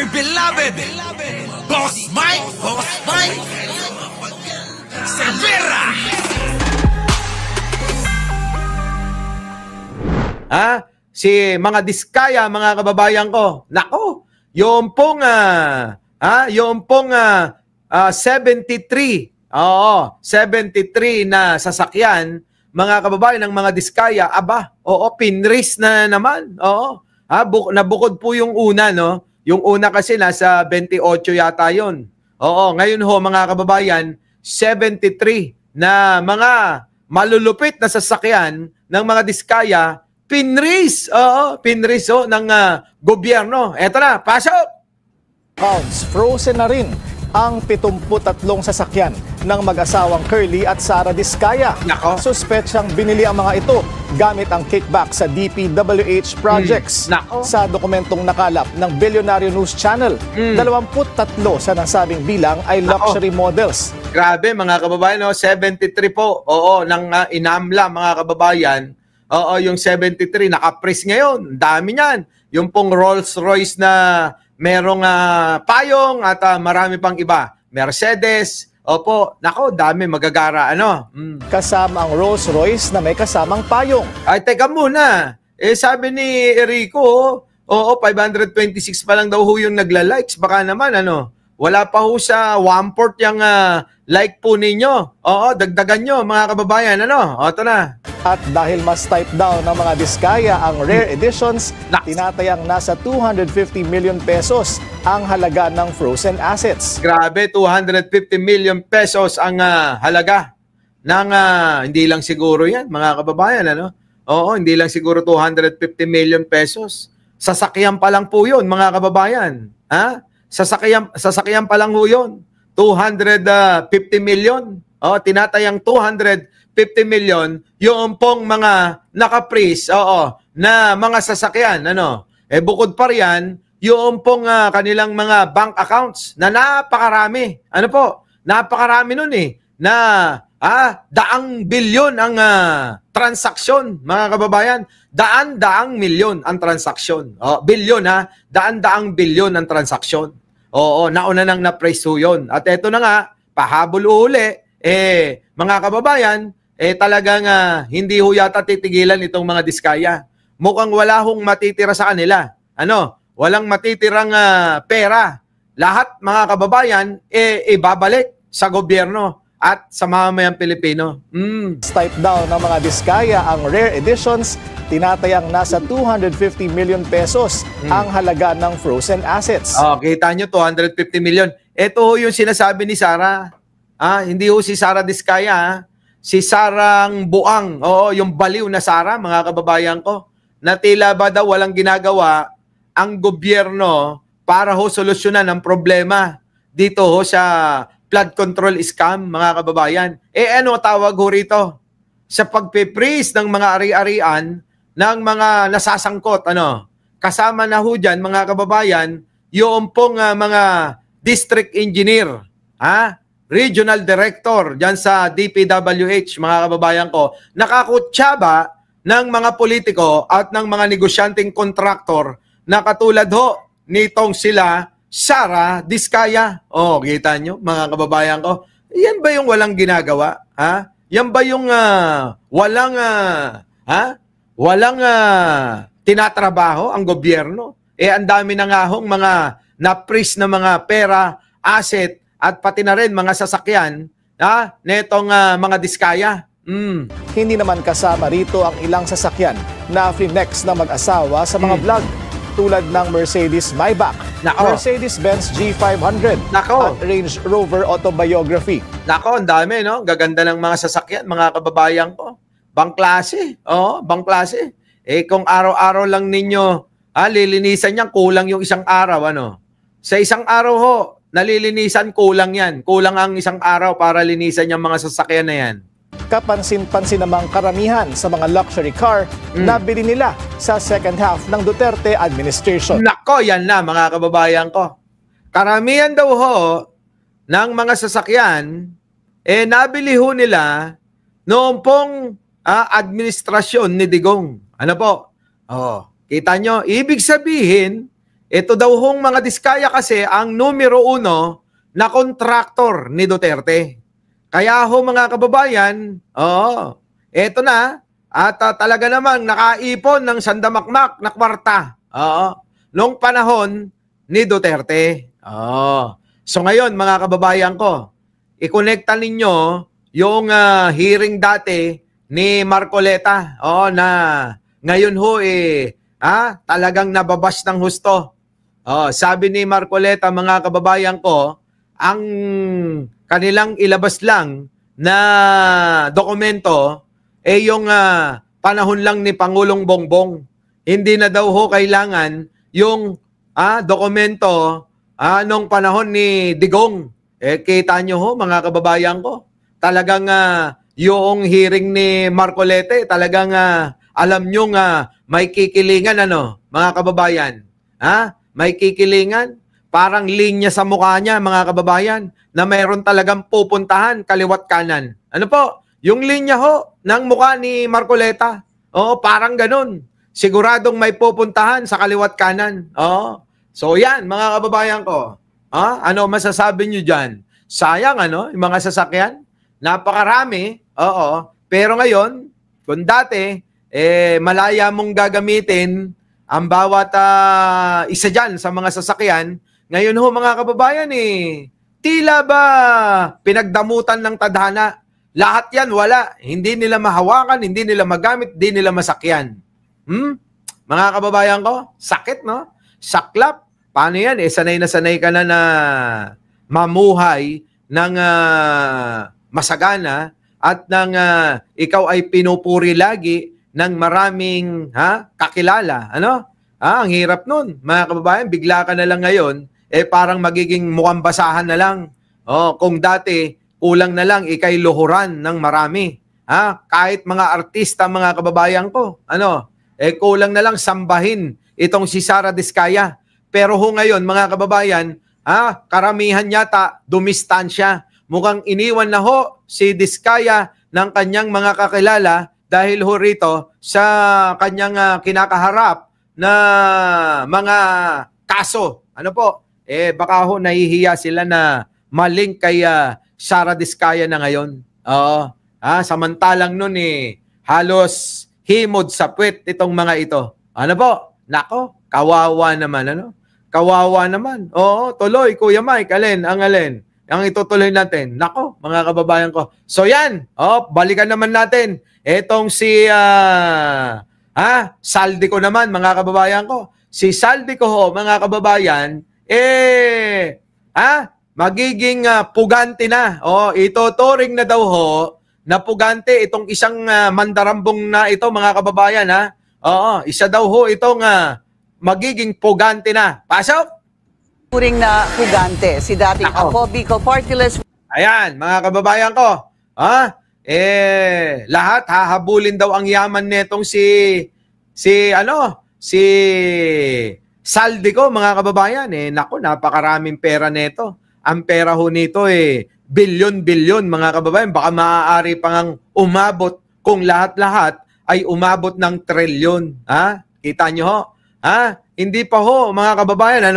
my beloved Boss Mike Cervera. Si mga Diskaya, mga kababayan ko. Nako, yung pong 73. Oo, 73 na sasakyan, mga kababayan ng mga Diskaya, pinris na naman. Oo. Nabukod po yung una, no? Yung una kasi nasa 28 yata yon. Oo, ngayon ho mga kababayan, 73 na mga malulupit na sasakyan ng mga Diskaya, pinris. Oo, pinris ng gobyerno. Eto na, pasok! Pounds, frozen na rin ang 73 sasakyan ng mag-asawang Curly at Sara Diskaya. Nako. Suspetsang binili ang mga ito gamit ang kickback sa DPWH projects. Nako. Sa dokumentong nakalap ng Billionaire News Channel, 23 sa nasabing bilang ay luxury models. Grabe mga kababayan, 73 po. Oo, ng inamla mga kababayan. Oo, yung 73 naka-freeze ngayon. Dami niyan. Yung pong Rolls Royce na merong payong at marami pang iba. Mercedes. Opo, nako, dami magagara. Kasama ang Rolls Royce na may kasamang payong. Ay, teka muna. Sabi ni Erico, 526 pa lang daw ho yung nagla-likes. Baka naman, wala pa ho sa 1/4 yung like po ninyo. Oo, dagdagan nyo, mga kababayan. Ito na. At dahil mas type down ng mga Diskaya ang rare editions, tinatayang nasa 250 million pesos ang halaga ng frozen assets. Grabe, 250 million pesos ang halaga ng hindi lang siguro yan, mga kababayan. Oo, hindi lang siguro 250 million pesos. Sasakyan pa lang po yun, mga kababayan. Sasakyan pa lang po yun. 250 million. Tinatayang 250 million yung pong mga naka-freeze, na mga sasakyan, bukod pa riyan, yung pong kanilang mga bank accounts na napakarami. Napakarami nun na daang bilyon ang transaksyon, mga kababayan. Daang milyon ang transaksyon. Bilyon daang bilyon ang transaksyon. Oo, nauna nang na-freeze yun. At eto na nga, pahabol uli, mga kababayan, talagang hindi ho yata titigilan itong mga Diskaya. Mukhang wala hong matitira sa kanila. Walang matitirang pera. Lahat, mga kababayan, ibabalik sa gobyerno at sa mamamayang Pilipino. Type down ng mga Diskaya ang rare editions, tinatayang nasa 250 million pesos ang halaga ng frozen assets. Kita nyo, 250 million. Ito ho yung sinasabi ni Sara. Hindi ho si Sara Diskaya, si Sarang Buang. Oo, yung baliw na Sara, mga kababayan ko, na tila ba daw walang ginagawa ang gobyerno para ho solusyonan ang problema dito ho sa flood control scam, mga kababayan. Ano tawag ho rito? Sa pagpe-freeze ng mga ari-arian ng mga nasasangkot. Kasama na ho dyan, mga kababayan, yung pong mga district engineer, regional director dyan sa DPWH, mga kababayan ko, nakakutsaba ng mga politiko at ng mga negosyanteng kontraktor na katulad ho nitong sila Sara Diskaya. Kita nyo, mga kababayan ko. Yan ba yung walang ginagawa? Yan ba yung walang tinatrabaho ang gobyerno? Ang dami na nga hong mga na-freeze na mga pera, asset, at pati na rin mga sasakyan netong mga Diskaya. Hindi naman kasama rito ang ilang sasakyan na flinex na mag-asawa sa mga vlog tulad ng Mercedes Maybach, Mercedes-Benz G500 at Range Rover Autobiography. Ang dami, gaganda ng mga sasakyan, mga kababayan ko. Bangklase. Bangklase. Kung araw-araw lang ninyo lilinisan yan, kulang yung isang araw. Sa isang araw ho, nalilinisan, kulang yan. Kulang ang isang araw para linisan yung mga sasakyan na yan. Kapansin-pansin namang karamihan sa mga luxury car na bili nila sa second half ng Duterte administration. Yan na, mga kababayan ko. Karamihan daw ho ng mga sasakyan, nabili ho nila noong pong administrasyon ni Digong. Kita nyo? Ibig sabihin, ito daw hong mga Diskaya kasi ang numero 1 na kontraktor ni Duterte. Kaya ho mga kababayan, ito na, at talaga namang nakaipon ng sandamakmak na kwarta. Noong panahon ni Duterte. So ngayon mga kababayan ko, i-connecta ninyo yung hearing dati ni Marcoleta na ngayon ho talagang nababas ng husto. Sabi ni Marcoleta mga kababayan ko, ang kanilang ilabas lang na dokumento yung panahon lang ni Pangulong Bongbong. Hindi na daw ho kailangan yung dokumento nung panahon ni Digong. Kita nyo ho mga kababayan ko, talagang yung hearing ni Marcoleta talagang alam nyo may kikilingan mga kababayan. May kikilingan, parang linya sa mukha niya mga kababayan na mayroon talagang pupuntahan kaliwat kanan. Ano po? Yung linya ho ng mukha ni Marcoleta. Parang ganun. Siguradong may pupuntahan sa kaliwat kanan. So yan mga kababayan ko. Ano masasabi nyo dyan? Sayang yung mga sasakyan. Napakarami. Pero ngayon, kung dati, malaya mong gagamitin ang bawat isa dyan sa mga sasakyan. Ngayon ho mga kababayan tila ba pinagdamutan ng tadhana? Lahat yan wala. Hindi nila mahawakan, hindi nila magamit, hindi nila masakyan. Mga kababayan ko, sakit no? Saklap. Paano yan? Sanay na sanay ka na mamuhay ng masagana at ng ikaw ay pinupuri lagi ng maraming kakilala. Ang hirap nun. Mga kababayan, bigla ka na lang ngayon, parang magiging mukhang basahan na lang. Kung dati, kulang na lang ikay luhuran ng marami. Kahit mga artista, mga kababayan ko, kulang na lang sambahin itong si Sara Diskaya. Pero ho ngayon, mga kababayan, karamihan yata dumistansya. Mukhang iniwan na ho si Diskaya ng kanyang mga kakilala dahil ho rito sa kanyang kinakaharap na mga kaso. Ano po? Baka ho nahihiya sila na maling kay Sara Diskaya na ngayon. Samantalang nun halos himod sa puwet itong mga ito. Ano po? Nako, kawawa naman. Kawawa naman. Tuloy, Kuya Mike. Alin? Ang itutuloy natin. Nako, mga kababayan ko. So yan, balikan naman natin. Etong si Saldico naman, mga kababayan ko. Si Saldico ho, mga kababayan, magiging pugante na. Ituturing na daw ho na pugante itong isang mandarambong na ito, mga kababayan. Isa daw ho itong magiging pugante na. Pasok! Turing na pugante si dating Ako Bicol Party List. Ayan, mga kababayan ko. Lahat hahabulin daw ang yaman netong si Saldico, mga kababayan. Naku, napakaraming pera neto. Ang pera ho nito bilyon-bilyon, mga kababayan. Baka maaari pang umabot kung lahat-lahat ay umabot ng trilyon. Kita nyo ho? Hindi pa ho, mga kababayan,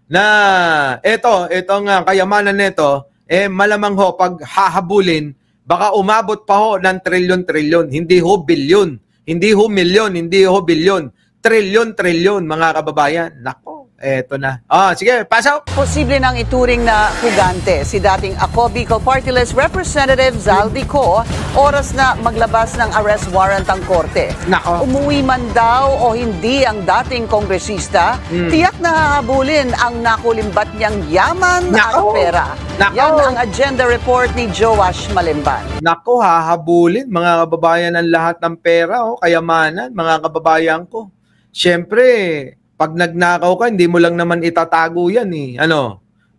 na itong kayamanan nito, malamang ho, pag hahabulin, baka umabot pa ho ng trilyon-trilyon. Hindi ho bilyon. Hindi ho milyon. Hindi ho bilyon. Trilyon-trilyon, mga kababayan. Nako, eto na. Sige, pasok. Posible nang ituring na pugante si dating Ako Bicol Party List Representative Zaldico oras na maglabas ng arrest warrant ang korte. Nako. Umuwi man daw o hindi ang dating kongresista, tiyak na hahabulin ang nakulimbat niyang yaman at pera. Yan ang agenda report ni Joash Malimban. Nako, hahabulin, mga kababayan, ang lahat ng pera, kayamanan, mga kababayan ko. Siyempre, pag nagnakaw ka, hindi mo lang naman itatago yan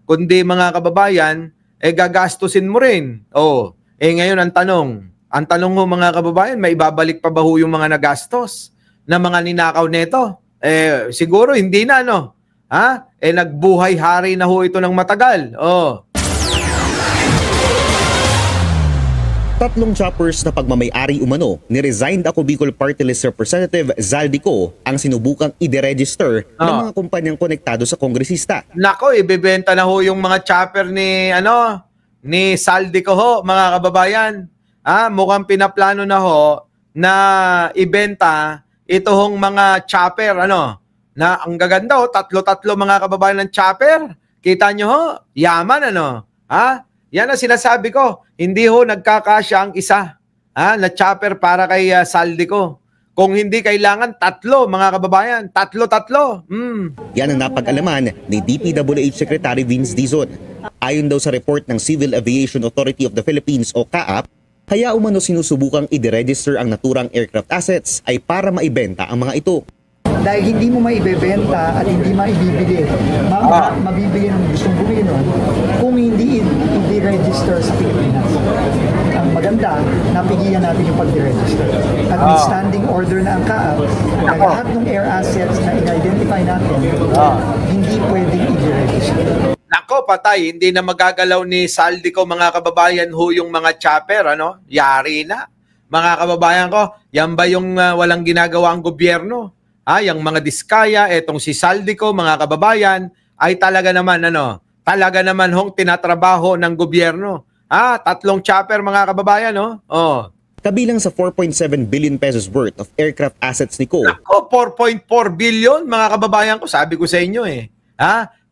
Kundi mga kababayan, gagastusin mo rin. Ngayon ang tanong ho mga kababayan, may ibabalik pa ba ho yung mga nagastos na mga ninakaw neto? Siguro hindi na nagbuhay hari na ho ito ng matagal. Tatlong choppers na pagmamayari umano ni resigned ako Bicol Party List Representative Zaldico ang sinubukang i-deregister ng mga kumpanyang konektado sa kongresista. Nako, ibebenta na ho yung mga chopper ni Zaldico ho, mga kababayan. Mukhang pinaplano na ho na ibenta ito hong mga chopper, na ang gaganda ho, tatlo-tatlo mga kababayan ng chopper. Kita nyo ho, yaman Yan ang sinasabi ko. Hindi ho nagkakasya ang isa na chopper para kay Zaldico. Kung hindi kailangan, tatlo mga kababayan. Tatlo. Yan ang napag-alaman ni DPWH Secretary Vince Dizon. Ayon daw sa report ng Civil Aviation Authority of the Philippines o CAAP, kaya umano sinusubukang i-deregister ang naturang aircraft assets ay para maibenta ang mga ito. Dahil hindi mo maibebenta at hindi maibibili, mabibili ng gustong bumili nun kung hindi i-register sa Pilipinas. Ang maganda, napigilan natin yung pag-register. At with standing order na ang CAAP, na lahat ng air assets na in-identify natin, hindi pwedeng i-register. Nako, patay. Hindi na magagalaw ni Zaldico, mga kababayan ho, yung mga chopper, Yari na. Mga kababayan ko, yan ba yung walang ginagawa ang gobyerno? Yung mga Diskaya, etong si Zaldico, mga kababayan, ay talaga naman, talaga naman hong tinatrabaho ng gobyerno. Tatlong chopper, mga kababayan, Kabilang sa 4.7 billion pesos worth of aircraft assets ni Ko. Nako, 4.4 billion, mga kababayan ko, sabi ko sa inyo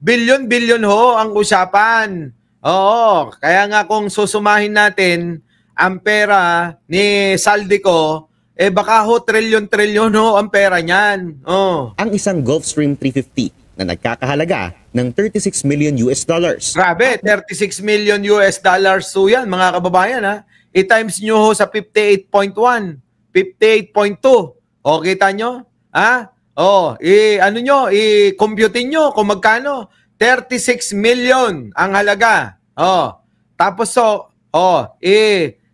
Billion ho ang usapan. Oo, kaya nga kung susumahin natin ang pera ni Zaldico, baka ho trilyon ho ang pera niyan. Ang isang Gulfstream 350 na nagkakahalaga ng 36 million US dollars. Grabe, 36 million US dollars so yan, mga kababayan I-times nyo ho sa 58.1, 58.2. Kita nyo? I-compute nyo kung magkano. 36 million ang halaga. Tapos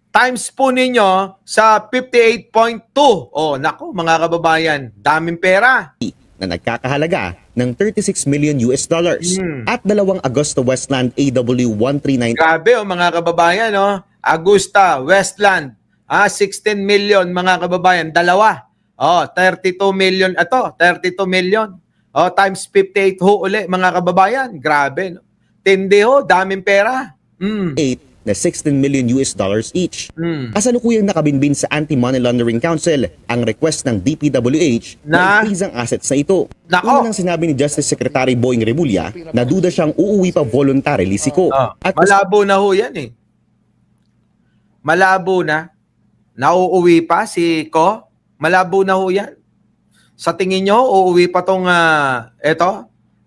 times po ninyo sa 58.2. Naku, mga kababayan, daming pera. Na nagkakahalaga ng 36 million US dollars. At dalawang Augusta Westland AW139. Grabe, mga kababayan, Augusta Westland, 16 million, mga kababayan, dalawa. 32 million ito, 32 million. Times 58 ho uli, mga kababayan. Grabe, tindi ho, daming pera. 8 na 16 million US dollars each. Kasalukuyang nakabinbin sa Anti-Money Laundering Council ang request ng DPWH na i-freeze ang assets na ito. Una nang sinabi ni Justice Secretary Boying Remulla na duda siyang uuwi pa voluntarily si Ko. At malabo na ho yan Malabo na. Nauuwi pa si Ko. Malabo na ho yan. Sa tingin nyo, uuwi pa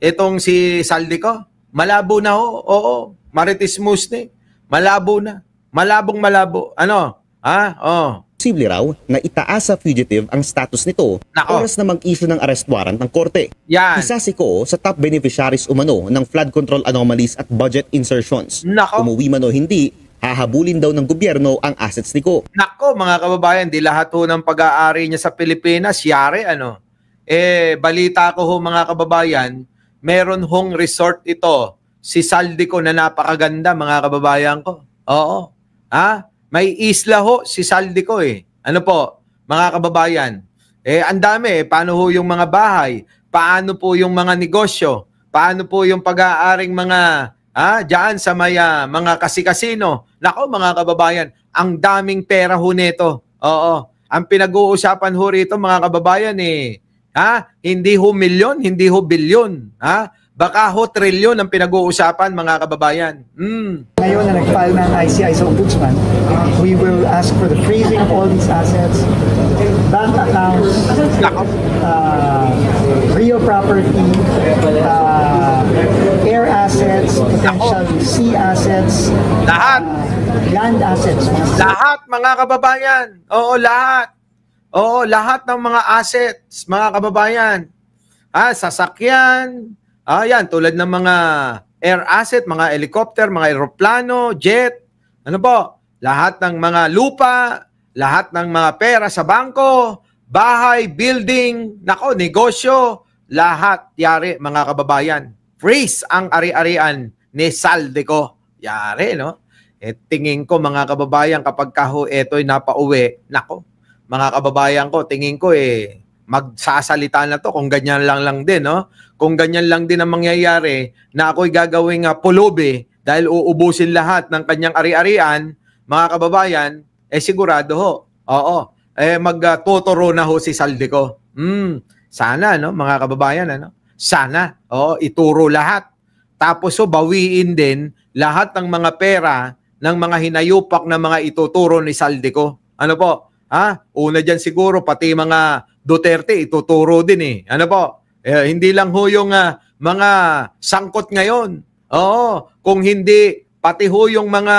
itong si Zaldico? Malabo na ho. Oo. Marites Musne. Malabo na. Malabo. Posible raw na itaas sa fugitive ang status nito oras na mag-issue ng arrest warrant ng korte. Yan. Isa si Ko sa top beneficiaries umano ng flood control anomalies at budget insertions. Umuwi man o hindi, hahabulin daw ng gobyerno ang assets ni Ko. Nako, mga kababayan, di lahat ho ng pag-aari niya sa Pilipinas, yari balita ko ho, mga kababayan, meron hong resort ito, si Zaldico, na napakaganda, mga kababayan ko. Oo. May isla ho si Zaldico Ano po, mga kababayan? Ang dami. Paano ho yung mga bahay? Paano po yung mga negosyo? Paano po yung pag-aaring mga diyan sa may mga kasi-kasino? Nako, mga kababayan, ang daming pera ho nito. Oo. Ang pinag-uusapan ho rito, mga kababayan, hindi ho milyon, hindi ho bilyon. Baka ho trilyon ang pinag-uusapan, mga kababayan. Ngayon na nag-file ng ICI sa Ombudsman, we will ask for the freezing of all these assets, bank accounts, real property, air assets, potential sea assets, lahat. Land assets. Lahat, mga kababayan. Oo, lahat. Oo, lahat ng mga assets, mga kababayan. Sasakyan. Yan, tulad ng mga air asset, mga helicopter, mga aeroplano, jet. Ano po? Lahat ng mga lupa, lahat ng mga pera sa bangko, bahay, building, negosyo, lahat yari, mga kababayan. Freeze ang ari-arian ni Zaldico. Yari, no? tingin ko mga kababayan, kapag kaho eto'y napauwi, nako, mga kababayan ko, tingin ko magsasalita na to kung ganyan lang din, no? Kung ganyan lang din ang mangyayari na ako'y gagawing pulubi dahil uubusin lahat ng kanyang ari-arian, mga kababayan, sigurado ho. Oo. Magtuturo na ho si Saldico. Sana, no, mga kababayan, ano? Sana, ituro lahat. Tapos bawiin din lahat ng mga pera ng mga hinayupak na mga ituturo ni Saldico. Ano po? Una dyan siguro, pati mga Duterte, ituturo din Ano po? Hindi lang ho yung mga sangkot ngayon. Oo. Kung hindi, pati ho yung mga,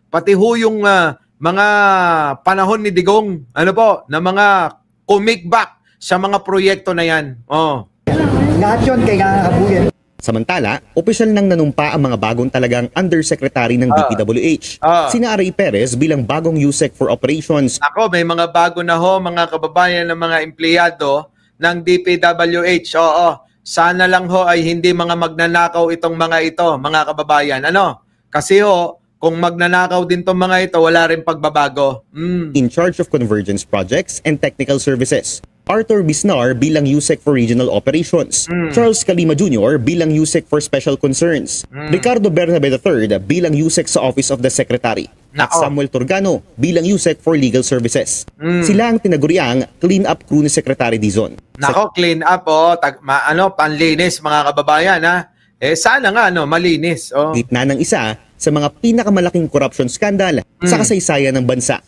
pati ho yung mga panahon ni Digong, ano po, na mga kumikback sa mga proyekto na yan. Lahat yun kay Kabuyan. Samantala, opisyal nang nanumpa ang mga bagong talagang undersecretary ng DPWH. Sina Aray Perez bilang bagong USEC for Operations. Ako, may mga bago na ho, mga kababayan ng mga empleyado ng DPWH. Sana lang ho ay hindi mga magnanakaw itong mga ito, mga kababayan. Kasi kung magnanakaw din itong mga ito, wala rin pagbabago. In charge of convergence projects and technical services. Arthur Bisnar bilang USEC for Regional Operations, Charles Calima Jr. bilang USEC for Special Concerns, Ricardo Bernabe III bilang USEC sa Office of the Secretary, at Samuel Turgano bilang USEC for Legal Services. Sila ang tinaguriang clean-up crew ni Secretary Dizon. Clean up, panlinis mga kababayan, sana nga, malinis. Gitna ng isa sa mga pinakamalaking corruption scandal sa kasaysayan ng bansa.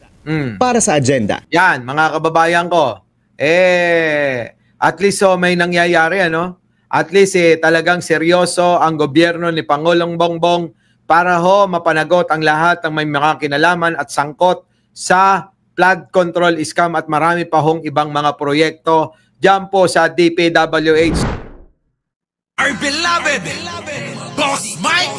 Para sa agenda. Yan, mga kababayan ko. At least may nangyayari, At least talagang seryoso ang gobyerno ni Pangulong Bongbong para mapanagot ang lahat ng may mga kinalaman at sangkot sa flood control scam at marami pa hong ibang mga proyekto dyan po sa DPWH. Our beloved Boss Mike!